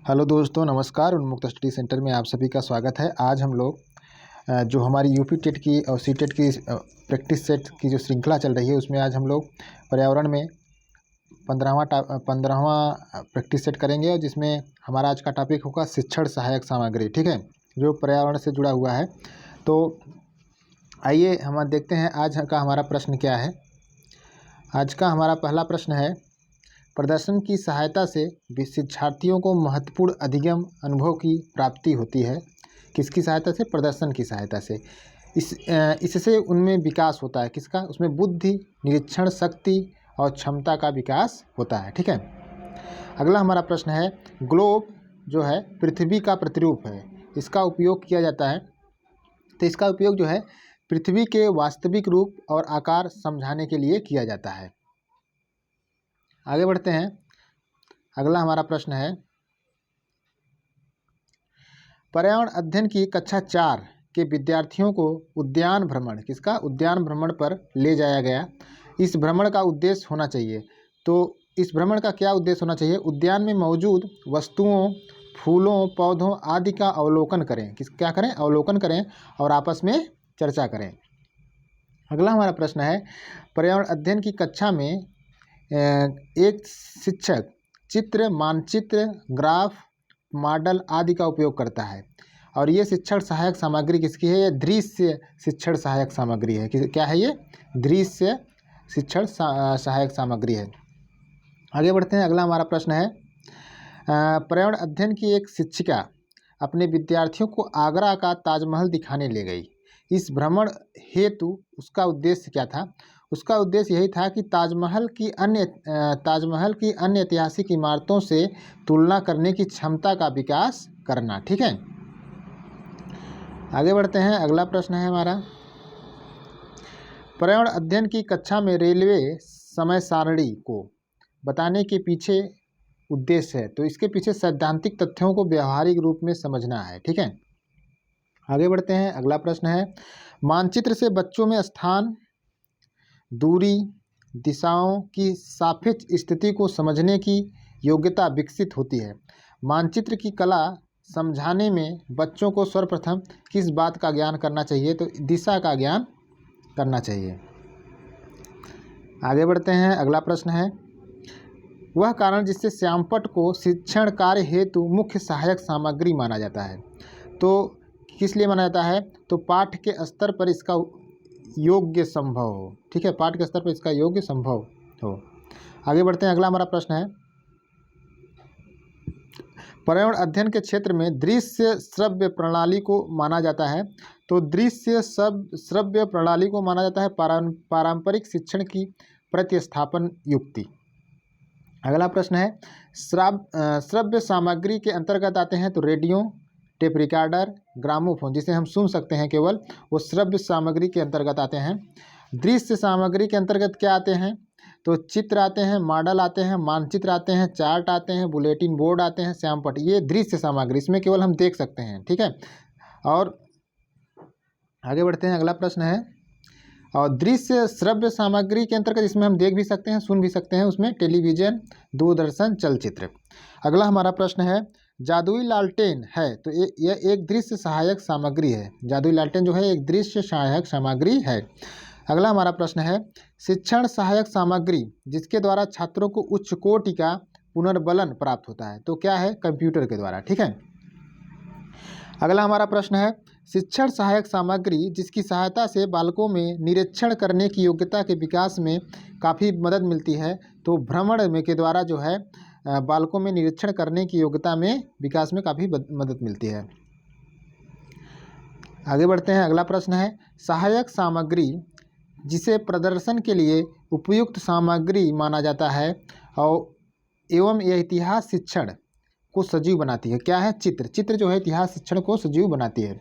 Hello दोस्तों, नमस्कार। उन्मुक्त स्टडी सेंटर में आप सभी का स्वागत है। आज हम लोग जो हमारी यूपी टेट की और सी टेट की प्रैक्टिस सेट की जो श्रृंखला चल रही है, उसमें आज हम लोग पर्यावरण में 15वां प्रैक्टिस सेट करेंगे, और जिसमें हमारा आज का टॉपिक होगा शिक्षण सहायक सामग्री। ठीक है, जो पर्यावरण से जुड़ा हुआ है। तो आइए हम देखते हैं आज का हमारा प्रश्न क्या है। आज का हमारा पहला प्रश्न है, प्रदर्शन की सहायता से शिक्षार्थियों को महत्वपूर्ण अधिगम अनुभव की प्राप्ति होती है। किसकी सहायता से? प्रदर्शन की सहायता से। इससे उनमें विकास होता है। किसका? उसमें बुद्धि, निरीक्षण शक्ति और क्षमता का विकास होता है। ठीक है। अगला हमारा प्रश्न है, ग्लोब जो है पृथ्वी का प्रतिरूप है, इसका उपयोग किया जाता है। तो इसका उपयोग जो है पृथ्वी के वास्तविक रूप और आकार समझाने के लिए किया जाता है। आगे बढ़ते हैं। अगला हमारा प्रश्न है, पर्यावरण अध्ययन की कक्षा 4 के विद्यार्थियों को उद्यान भ्रमण, किसका? उद्यान भ्रमण पर ले जाया गया। इस भ्रमण का उद्देश्य होना चाहिए। तो इस भ्रमण का क्या उद्देश्य होना चाहिए? उद्यान में मौजूद वस्तुओं, फूलों, पौधों आदि का अवलोकन करें। क्या करें? अवलोकन करें और आपस में चर्चा करें। अगला हमारा प्रश्न है, पर्यावरण अध्ययन की कक्षा में एक शिक्षक चित्र, मानचित्र, ग्राफ, मॉडल आदि का उपयोग करता है, और ये शिक्षण सहायक सामग्री किसकी है? ये दृश्य शिक्षण सहायक सामग्री है। क्या है ये? दृश्य शिक्षण सहायक सामग्री है। आगे बढ़ते हैं। अगला हमारा प्रश्न है, पर्यावरण अध्ययन की एक शिक्षिका अपने विद्यार्थियों को आगरा का ताजमहल दिखाने ले गई। इस भ्रमण हेतु उसका उद्देश्य क्या था? उसका उद्देश्य यही था कि ताजमहल की अन्य ऐतिहासिक इमारतों से तुलना करने की क्षमता का विकास करना। ठीक है। आगे बढ़ते हैं। अगला प्रश्न है हमारा, पर्यावरण अध्ययन की कक्षा में रेलवे समय सारणी को बताने के पीछे उद्देश्य है। तो इसके पीछे सैद्धांतिक तथ्यों को व्यवहारिक रूप में समझना है। ठीक है। आगे बढ़ते हैं। अगला प्रश्न है, मानचित्र से बच्चों में स्थान, दूरी, दिशाओं की सापेक्ष स्थिति को समझने की योग्यता विकसित होती है। मानचित्र की कला समझाने में बच्चों को सर्वप्रथम किस बात का ज्ञान करना चाहिए? तो दिशा का ज्ञान करना चाहिए। आगे बढ़ते हैं। अगला प्रश्न है, वह कारण जिससे श्यामपट्ट को शिक्षण कार्य हेतु मुख्य सहायक सामग्री माना जाता है। तो किस लिए माना जाता है? तो पाठ के स्तर पर इसका योग्य संभव हो। ठीक है, पाठ के स्तर पर इसका योग्य संभव हो। आगे बढ़ते हैं। अगला हमारा प्रश्न है, पर्यावरण अध्ययन के क्षेत्र में दृश्य श्रव्य प्रणाली को माना जाता है। तो दृश्य श्रव्य प्रणाली को माना जाता है पारंपरिक शिक्षण की प्रतिस्थापन युक्ति। अगला प्रश्न है, श्रव्य सामग्री के अंतर्गत आते हैं तो रेडियो, टेप रिकॉर्डर, ग्रामोफोन, जिसे हम सुन सकते हैं केवल, वो श्रव्य सामग्री के अंतर्गत आते हैं। दृश्य सामग्री के अंतर्गत क्या आते हैं? तो चित्र आते हैं, मॉडल आते हैं, मानचित्र आते हैं, चार्ट आते हैं, बुलेटिन बोर्ड आते हैं, श्यामपट्ट। ये दृश्य सामग्री, इसमें केवल हम देख सकते हैं। ठीक है। और आगे बढ़ते हैं। अगला प्रश्न है, और दृश्य श्रव्य सामग्री के अंतर्गत इसमें हम देख भी सकते हैं, सुन भी सकते हैं, उसमें टेलीविज़न, दूरदर्शन, चलचित्र। अगला हमारा प्रश्न है, जादुई लालटेन है तो यह एक दृश्य सहायक सामग्री है। जादुई लालटेन जो है एक दृश्य सहायक सामग्री है। अगला हमारा प्रश्न है, शिक्षण सहायक सामग्री जिसके द्वारा छात्रों को उच्च कोटि का पुनर्बलन प्राप्त होता है। तो क्या है? कंप्यूटर के द्वारा। ठीक है। अगला हमारा प्रश्न है, शिक्षण सहायक सामग्री जिसकी सहायता से बालकों में निरीक्षण करने की योग्यता के विकास में काफ़ी मदद मिलती है। तो भ्रमण में के द्वारा जो है बालकों में निरीक्षण करने की योग्यता में विकास में काफ़ी मदद मिलती है। आगे बढ़ते हैं। अगला प्रश्न है, सहायक सामग्री जिसे प्रदर्शन के लिए उपयुक्त सामग्री माना जाता है और एवं यह इतिहास शिक्षण को सजीव बनाती है। क्या है? चित्र। चित्र जो है इतिहास शिक्षण को सजीव बनाती है।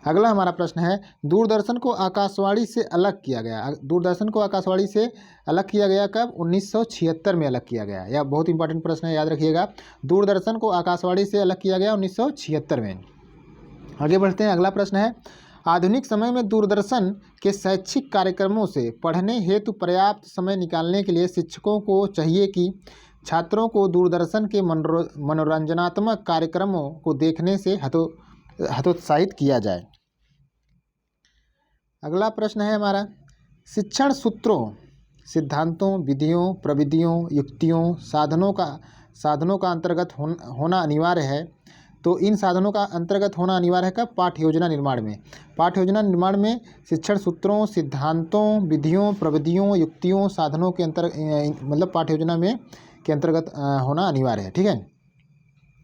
अगला हमारा प्रश्न है, दूरदर्शन को आकाशवाणी से अलग किया गया। दूरदर्शन को आकाशवाणी से अलग किया गया कब? 1976 में अलग किया गया। यह बहुत इंपॉर्टेंट प्रश्न है, याद रखिएगा। दूरदर्शन को आकाशवाणी से अलग किया गया 1976 में। आगे बढ़ते हैं। अगला प्रश्न है, आधुनिक समय में दूरदर्शन के शैक्षिक कार्यक्रमों से पढ़ने हेतु पर्याप्त समय निकालने के लिए शिक्षकों को चाहिए कि छात्रों को दूरदर्शन के मनोरंजनात्मक कार्यक्रमों को देखने से हतोत्साहित किया जाए। अगला प्रश्न है हमारा, शिक्षण सूत्रों, सिद्धांतों, विधियों, प्रविधियों, युक्तियों, साधनों का अंतर्गत होना अनिवार्य है। तो इन साधनों का अंतर्गत होना अनिवार्य है कब? पाठ्य योजना निर्माण में। पाठ्य योजना निर्माण में शिक्षण सूत्रों, सिद्धांतों, विधियों, प्रविधियों, युक्तियों, साधनों के मतलब पाठ्य योजना में के अंतर्गत होना अनिवार्य है। ठीक है,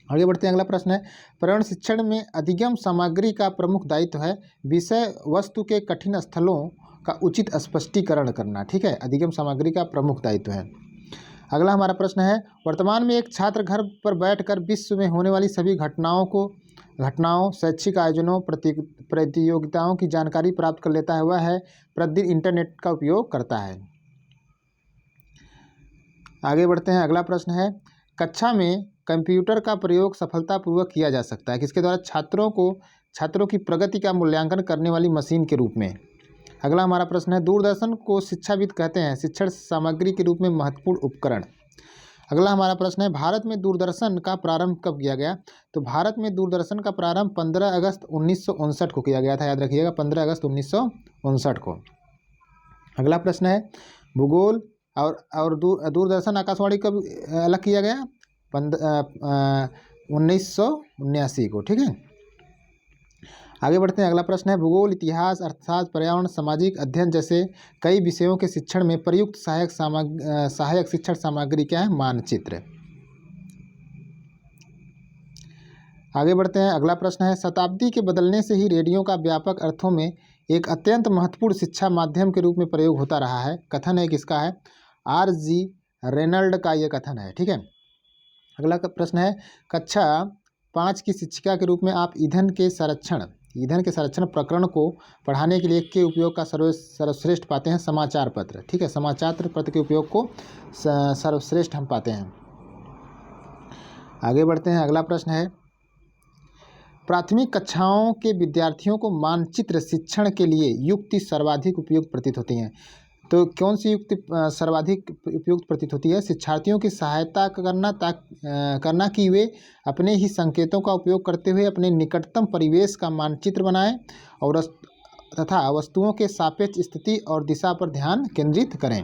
आगे बढ़ते हैं। अगला प्रश्न है, पर्यावरण शिक्षण में अधिगम सामग्री का प्रमुख दायित्व है विषय वस्तु के कठिन स्थलों का उचित स्पष्टीकरण करना। ठीक है, अधिगम सामग्री का प्रमुख दायित्व है। अगला हमारा प्रश्न है, वर्तमान में एक छात्र घर पर बैठकर विश्व में होने वाली सभी घटनाओं, शैक्षिक आयोजनों, प्रतियोगिताओं की जानकारी प्राप्त कर लेता है। वह है प्रतिदिन इंटरनेट का उपयोग करता है। आगे बढ़ते हैं। अगला प्रश्न है, कक्षा में कंप्यूटर का प्रयोग सफलतापूर्वक किया जा सकता है किसके द्वारा? छात्रों की प्रगति का मूल्यांकन करने वाली मशीन के रूप में। अगला हमारा प्रश्न है, दूरदर्शन को शिक्षाविद कहते हैं शिक्षण सामग्री के रूप में महत्वपूर्ण उपकरण। अगला हमारा प्रश्न है, भारत में दूरदर्शन का प्रारंभ कब किया गया? तो भारत में दूरदर्शन का प्रारंभ 15 अगस्त 1959 को किया गया था। याद रखिएगा, 15 अगस्त 1959 को। अगला प्रश्न है, भूगोल और दूरदर्शन आकाशवाणी कब अलग किया गया? 1979 को। ठीक है, आगे बढ़ते हैं। अगला प्रश्न है, भूगोल, इतिहास, अर्थशास्त्र, पर्यावरण, सामाजिक अध्ययन जैसे कई विषयों के शिक्षण में प्रयुक्त सहायक शिक्षण सामग्री क्या है? मानचित्र। आगे बढ़ते हैं। अगला प्रश्न है, शताब्दी के बदलने से ही रेडियो का व्यापक अर्थों में एक अत्यंत महत्वपूर्ण शिक्षा माध्यम के रूप में प्रयोग होता रहा है। कथन है किसका है? R.G. रेनल्ड का यह कथन है। ठीक है, अगला प्रश्न है, कक्षा 5 की शिक्षिका के रूप में आप ईंधन के संरक्षण प्रकरण को पढ़ाने के लिए के उपयोग का सर्वश्रेष्ठ पाते हैं? समाचार पत्र। ठीक है, समाचार पत्र के उपयोग को सर्वश्रेष्ठ हम पाते हैं। आगे बढ़ते हैं। अगला प्रश्न है, प्राथमिक कक्षाओं के विद्यार्थियों को मानचित्र शिक्षण के लिए युक्ति सर्वाधिक उपयुक्त प्रतीत होती हैं। तो कौन सी युक्ति सर्वाधिक उपयुक्त प्रतीत होती है? शिक्षार्थियों की सहायता करना कि वे अपने ही संकेतों का उपयोग करते हुए अपने निकटतम परिवेश का मानचित्र बनाएं और तथा वस्तुओं के सापेक्ष स्थिति और दिशा पर ध्यान केंद्रित करें।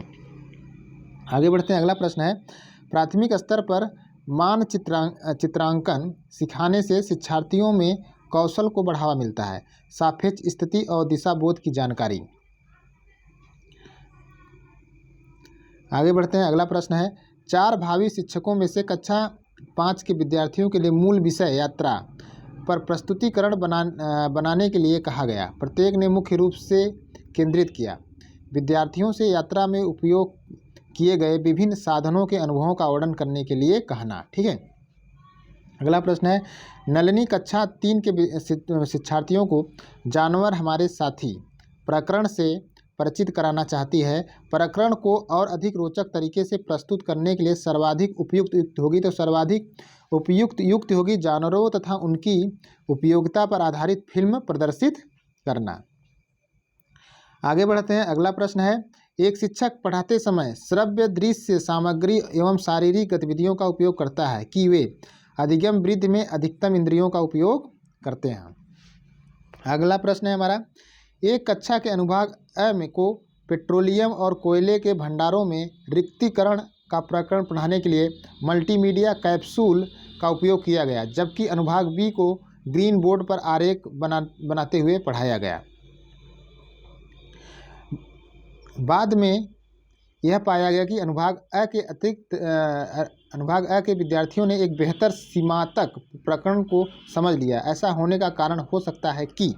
आगे बढ़ते हैं। अगला प्रश्न है, प्राथमिक स्तर पर चित्रांकन सिखाने से शिक्षार्थियों में कौशल को बढ़ावा मिलता है। सापेक्ष स्थिति और दिशा बोध की जानकारी। आगे बढ़ते हैं। अगला प्रश्न है, 4 भावी शिक्षकों में से कक्षा 5 के विद्यार्थियों के लिए मूल विषय यात्रा पर प्रस्तुतिकरण बनाने के लिए कहा गया। प्रत्येक ने मुख्य रूप से केंद्रित किया। विद्यार्थियों से यात्रा में उपयोग किए गए विभिन्न साधनों के अनुभवों का वर्णन करने के लिए कहना। ठीक है, अगला प्रश्न है, नलिनी कक्षा 3 के शिक्षार्थियों को जानवर हमारे साथी प्रकरण से परिचित कराना चाहती है। प्रकरण को और अधिक रोचक तरीके से प्रस्तुत करने के लिए सर्वाधिक उपयुक्त युक्ति होगी। तो सर्वाधिक उपयुक्त युक्ति होगी जानवरों तथा उनकी उपयोगिता पर आधारित फिल्म प्रदर्शित करना। आगे बढ़ते हैं। अगला प्रश्न है, एक शिक्षक पढ़ाते समय श्रव्य, दृश्य सामग्री एवं शारीरिक गतिविधियों का उपयोग करता है कि वे अधिगम वृद्धि में अधिकतम इंद्रियों का उपयोग करते हैं। अगला प्रश्न है हमारा, एक कक्षा के अनुभाग अ में को पेट्रोलियम और कोयले के भंडारों में रिक्तीकरण का प्रकरण पढ़ाने के लिए मल्टीमीडिया कैप्सूल का उपयोग किया गया, जबकि अनुभाग बी को ग्रीन बोर्ड पर आरेख बनाते हुए पढ़ाया गया। बाद में यह पाया गया कि अनुभाग अ के विद्यार्थियों ने एक बेहतर सीमांतक प्रकरण को समझ लिया। ऐसा होने का कारण हो सकता है कि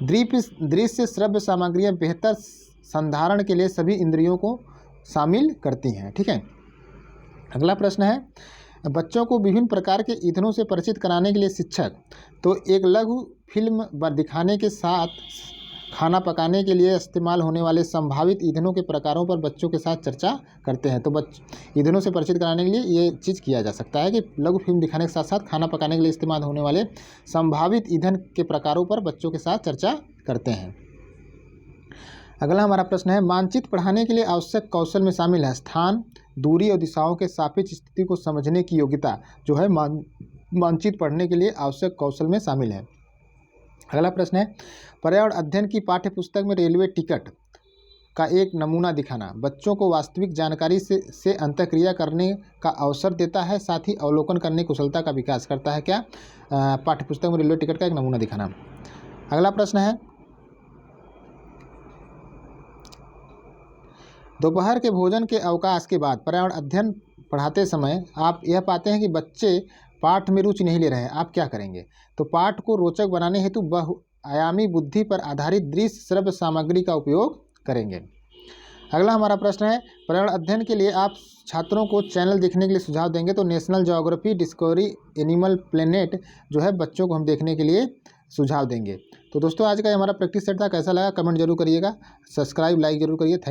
दृश्य श्रव्य सामग्रियाँ बेहतर संधारण के लिए सभी इंद्रियों को शामिल करती हैं। ठीक है, अगला प्रश्न है, बच्चों को विभिन्न प्रकार के ईंधनों से परिचित कराने के लिए शिक्षक तो एक लघु फिल्म दिखाने के साथ खाना पकाने के लिए इस्तेमाल होने वाले संभावित ईंधनों के प्रकारों पर बच्चों के साथ चर्चा करते हैं। तो ईंधनों से परिचित कराने के लिए ये चीज़ किया जा सकता है कि लघु फिल्म दिखाने के साथ साथ खाना पकाने के लिए इस्तेमाल होने वाले संभावित ईंधन के प्रकारों पर बच्चों के साथ चर्चा करते हैं। अगला हमारा प्रश्न है, मानचित्र पढ़ाने के लिए आवश्यक कौशल में शामिल है स्थान, दूरी और दिशाओं के सापेक्ष स्थिति को समझने की योग्यता जो है मानचित्र पढ़ने के लिए आवश्यक कौशल में शामिल है। अगला प्रश्न है, पर्यावरण अध्ययन की पाठ्य पुस्तक में रेलवे टिकट का एक नमूना दिखाना बच्चों को वास्तविक जानकारी से अंतःक्रिया करने का अवसर देता है, साथ ही अवलोकन करने की कुशलता का विकास करता है। क्या? पाठ्य पुस्तक में रेलवे टिकट का एक नमूना दिखाना। अगला प्रश्न है, दोपहर के भोजन के अवकाश के बाद पर्यावरण अध्ययन पढ़ाते समय आप यह पाते हैं कि बच्चे पाठ में रुचि नहीं ले रहे हैं, आप क्या करेंगे? तो पाठ को रोचक बनाने हेतु बहुआयामी बुद्धि पर आधारित दृश्य श्रव्य सामग्री का उपयोग करेंगे। अगला हमारा प्रश्न है, पर्यावरण अध्ययन के लिए आप छात्रों को चैनल देखने के लिए सुझाव देंगे। तो national geography, discovery, animal planet जो है बच्चों को हम देखने के लिए सुझाव देंगे। तो दोस्तों आज का हमारा प्रैक्टिस सेट था, कैसा लगा कमेंट जरूर करिएगा, सब्सक्राइब लाइक जरूर करिए। Thank you.